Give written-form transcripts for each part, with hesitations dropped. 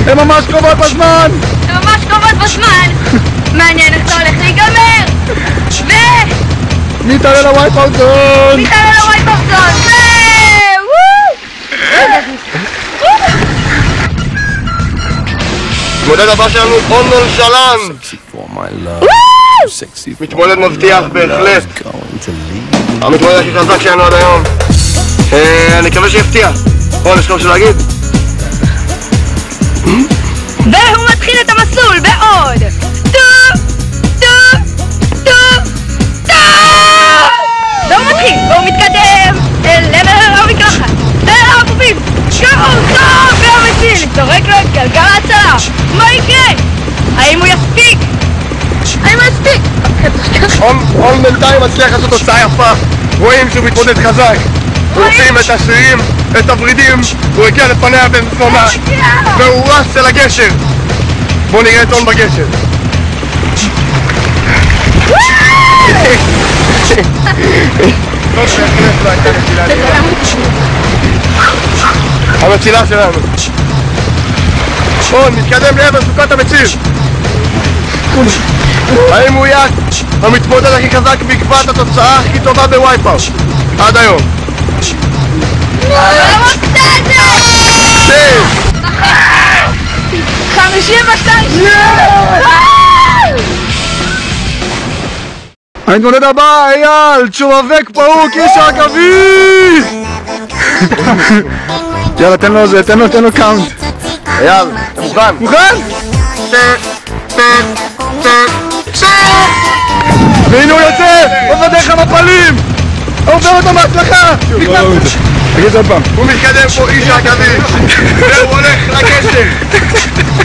הן ממש קרובות בזמן! הן ממש קרובות בזמן! מעניין איך זה הולך להיגמר! מי תעלה לווייפאוט זון? מי תעלה לווייפאוט זון? מתמודד הבא שלנו אונול שלן! מתמודד מבטיח בהחלט. המתמודד הכי חזק שלנו עד היום. אני מקווה שיפתיע. רון, יש לך משהו להגיד? והוא מתחיל את המסלול בעוד והוא מתחיל, והוא מתקדם אל עבר המקלחת, אל העפופים, והוא מציל, זורק לו את גלגל ההצלה. מה יקרה? האם הוא יספיק? און בינתיים מצליח לעשות תוצאה יפה. רואים שהוא מתמודד חזק. רואים את השרירים, את הוורידים. הוא הגיע לפניה בנפונה והוא רץ אל הגשר. בואו נראה את און בגשר. המצילה שלנו. און מתקדם לעבר סוכת המציל. האם הוא יהיה המתמודד הכי חזק ויקבע את התוצאה הכי טובה בווייפאוט עד היום? לא מפתעת! 52! המתמודד הבא, אייל, צ'ובק פרוק, איש הרכבי! יאללה, תן לו זה, תן לו קאונט. אייל, אתה מוכן? מוכן? והנה הוא יוצא! עובר דרך המפלים! עובר אותו בהצלחה! תגיד זה עוד פעם. הוא מתקדם פה איש הרכבי והוא הולך לגשר.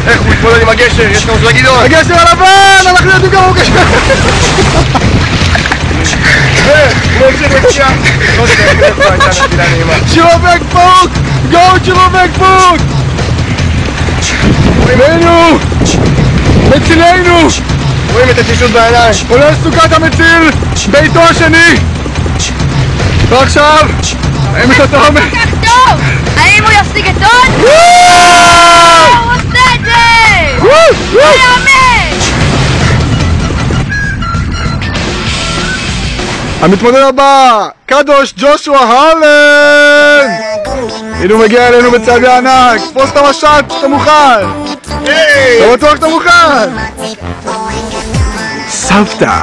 איך הוא מתמודד עם הגשר? יש לך משהו להגיד עוד? הגשר הלבן! אנחנו יודעים גם הוא גשר! והוא ממשיך לפציעה. צ'ובק פרוק! גו צ'ובק פרוק! והנה הוא! מצילנו! רואים את השישות בעיניים. עולה סוכת המציל! ביתו השני! ועכשיו! האם את התעומק? כל כך טוב! האם הוא יפסיק את און? הוא עושה את זה! הוא יאמן! המתמודד הבא! קדוש ג'ושוע הלנד! הנה הוא מגיע אלינו בצעדי ענק! תפוס את המשט! אתה מוכן! אתה בטוח שאתה מוכן! סבתא!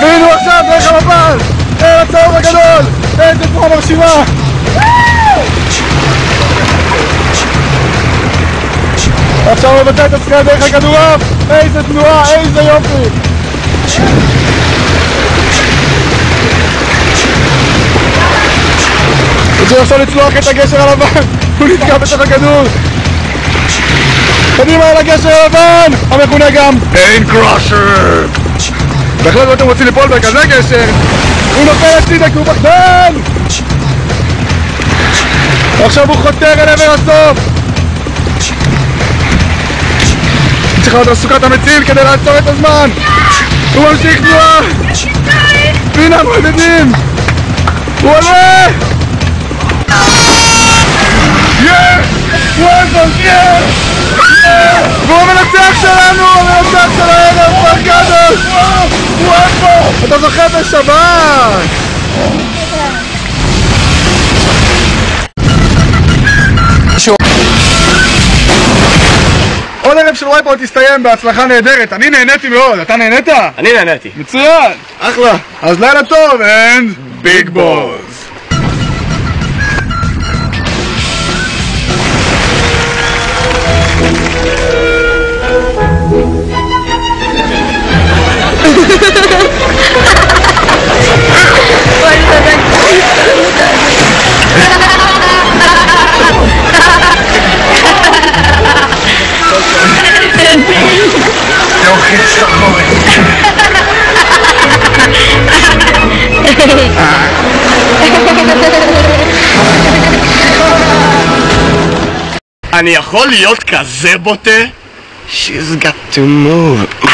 והנה הוא עכשיו דרך המפל! הצהוב הגדול! איזה תנועה מרשימה! עכשיו הוא מבצע את השחייה דרך הכדורעף! איזה תנועה! איזה יופי! הוא צריך עכשיו לצלוח את הגשר הלבן! הוא נתקע בתוך הכדור! קדימה אל הגשר הלבן! המכונה גם פיין קראשר! בהחלט אתם רוצים ליפול בכזה גשר! הוא נופל הצידה כי הוא פחדן! עכשיו הוא חותר אל עבר הסוף! צריך לעלות על סוכת המציל כדי לעצור את הזמן! הוא ממשיך תנועה! והנה המועדדים! הוא עולה! והוא המנצח שלנו! המנצח של הערב! מר קדוש! הוא איפה? אתה זוכה בשבת! עוד ערב של ווייפאוט הסתיים בהצלחה נהדרת. אני נהניתי מאוד. אתה נהנית? אני נהניתי. מצוין! אחלה. אז לילה טוב and ביג בוז! אני יכול להיות כזה בוטה? She's got to move.